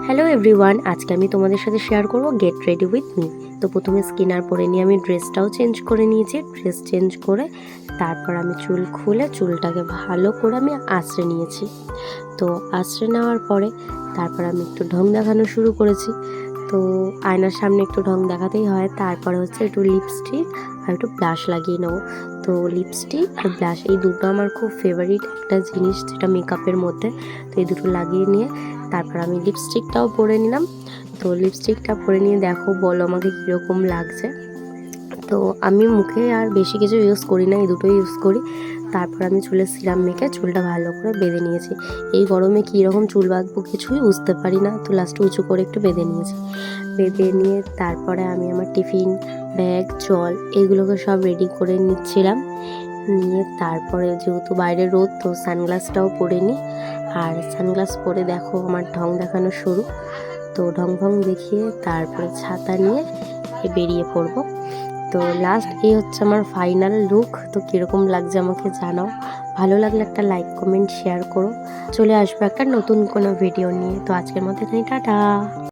Hello everyone, আজকে আমি তোমাদের সাথে শেয়ার করব গেট রেডি উইথ মি। তো প্রথমে স্কিনার পরে নিয়ে আমি ড্রেসটাও চেঞ্জ করে নিয়েছি। ড্রেস চেঞ্জ করে তারপর আমি চুল খুলে চুলটাকে ভালো করে আমি আঁচড়ে নিয়েছি। তো আঁচড়ে নেওয়ার পরে তারপর আমি একটু ঢং দেখানো শুরু করেছি। তো আয়নার সামনে একটু ঢং দেখাতেই হয়। তারপরে হচ্ছে একটু লিপস্টিক আর একটু ব্লাশ লাগিয়ে নেবো। তো লিপস্টিক আর ব্লাশ এই দুটো আমার খুব ফেভারিট একটা জিনিস, যেটা মেকআপের মধ্যে। তো এই দুটো লাগিয়ে নিয়ে তারপর আমি লিপস্টিকটাও পরে নিলাম। তো লিপস্টিকটা পরে নিয়ে দেখো, বলো আমাকে কীরকম লাগছে। তো আমি মুখে আর বেশি কিছু ইউজ করি না, এই দুটোই ইউজ করি। তারপর আমি চুলে সিরাম মেখে চুলটা ভালো করে বেঁধে নিয়েছি। এই গরমে কীরকম চুল বাঁধবো কিছুই বুঝতে পারি না, তো লাস্টে উঁচু করে একটু বেঁধে নিয়েছি। বেঁধে নিয়ে তারপরে আমি আমার টিফিন ব্যাগ, জল এগুলোকে সব রেডি করে নিচ্ছিলাম। নিয়ে তারপরে যেহেতু বাইরে রোদ, তো সানগ্লাসটাও পরে নিই। আর সানগ্লাস পরে দেখো আমার ঢং দেখানো শুরু। তো ঢং ঢং দেখিয়ে তারপরে ছাতা নিয়ে বেরিয়ে পড়বো। তো লাস্ট এই হচ্ছে আমার ফাইনাল লুক। তো কীরকম লাগছে আমাকে জানাও। ভালো লাগলে একটা লাইক, কমেন্ট, শেয়ার করো। চলে আসবো একটা নতুন কোনো ভিডিও নিয়ে। তো আজকের মতো এখানে টাটা।